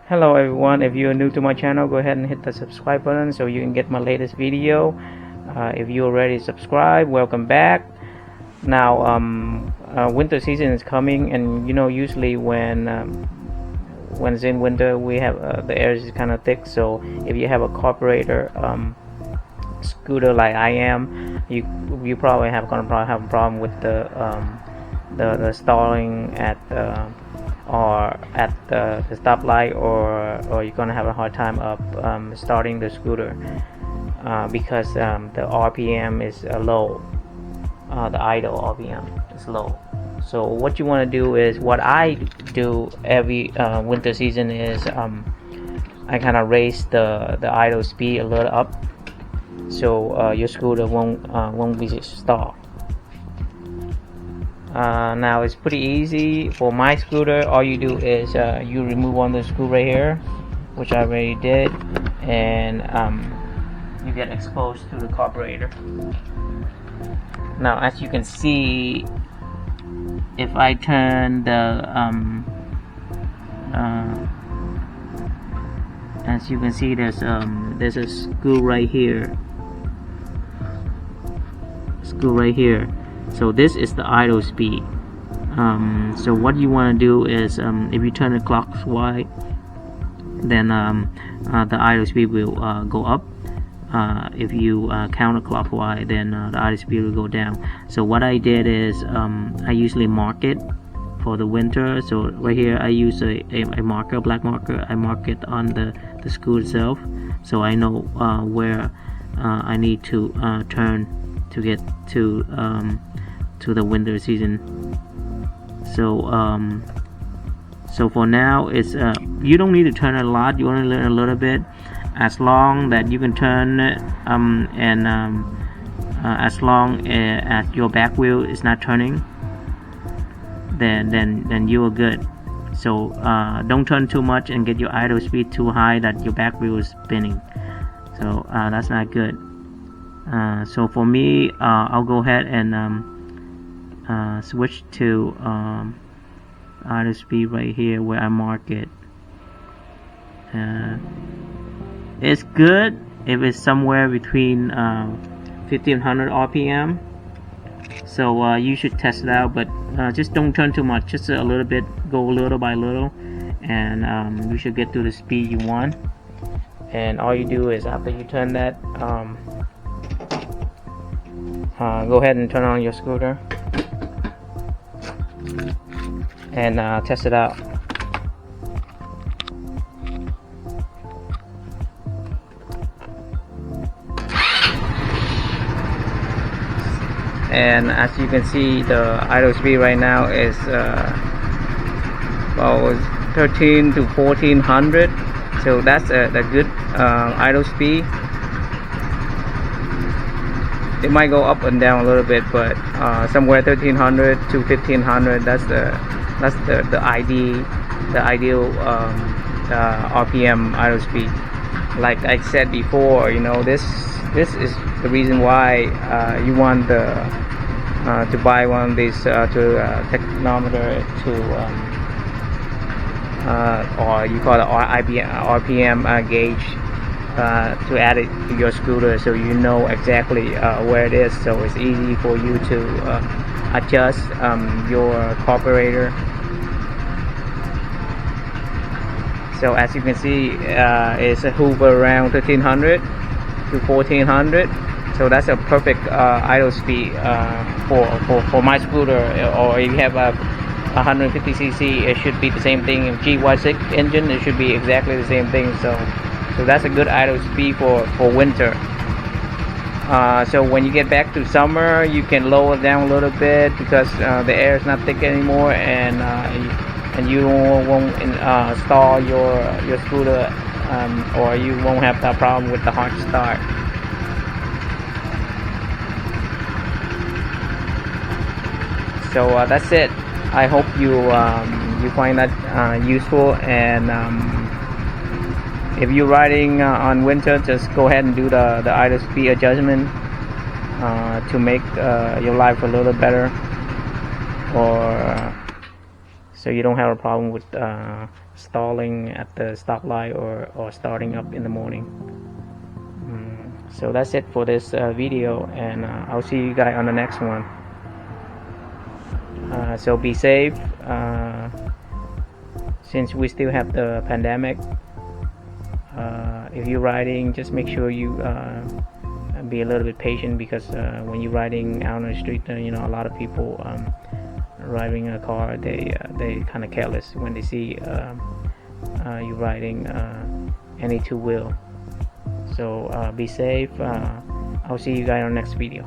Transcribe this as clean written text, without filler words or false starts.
Hello everyone, if you're new to my channel, go ahead and hit the subscribe button so you can get my latest video. If you already subscribed, welcome back. Now winter season is coming, and usually when it's in winter we have the air is kind of thick. So if you have a carburetor scooter like I am, you probably gonna have a problem with the stalling at or at the stoplight, or you're gonna have a hard time of starting the scooter because the RPM is low. The idle RPM is low. So what you want to do is, what I do every winter season is I kind of raise the idle speed a little up, so your scooter won't be stalled. Now it's pretty easy for my scooter. All you do is you remove one of the screw right here, which I already did, and you get exposed to the carburetor. Now as you can see, if I turn the as you can see, there's a screw right here, so this is the idle speed. So what you want to do is if you turn it clockwise, then the idle speed will go up. If you counterclockwise, then the idle speed will go down. So what I did is I usually mark it for the winter. So right here I use a marker, black marker. I mark it on the screw itself, so I know where I need to turn to get to the winter season. So for now, it's you don't need to turn a lot. You only learn a little bit, as long that you can turn it, and as long as your back wheel is not turning, then you are good. So don't turn too much and get your idle speed too high that your back wheel is spinning. So that's not good. So for me, I'll go ahead and switch to idle speed right here where I mark it. It's good if it's somewhere between 1500 RPM. So you should test it out, but just don't turn too much, just a little bit, go little by little, and you should get to the speed you want. And all you do is, after you turn that, go ahead and turn on your scooter and test it out. And as you can see, the idle speed right now is about 13 to 1400. So that's a good idle speed. It might go up and down a little bit, but somewhere 1300 to 1500. That's the ideal RPM idle speed. Like I said before, this is the reason why you want to buy one of these technometer or you call it RPM gauge, to add it to your scooter, so you know exactly where it is. So it's easy for you to adjust your carburetor. So as you can see, it's a hover around 1300 to 1400. So that's a perfect idle speed for my scooter. Or if you have a 150cc, it should be the same thing. If GY6 engine, it should be exactly the same thing. So that's a good idle speed for winter. So when you get back to summer, you can lower it down a little bit, because the air is not thick anymore, and you won't stall your scooter, or you won't have that problem with the hard start. So that's it. I hope you find that useful, and if you're riding on winter, just go ahead and do the idle speed adjustment to make your life a little better, or so you don't have a problem with stalling at the stoplight or starting up in the morning. So that's it for this video, and I'll see you guys on the next one. So be safe, since we still have the pandemic. If you're riding, just make sure you be a little bit patient, because when you're riding out on the street, you know, a lot of people driving a car, they kind of careless when they see you riding any two-wheel. So be safe. I'll see you guys on the next video.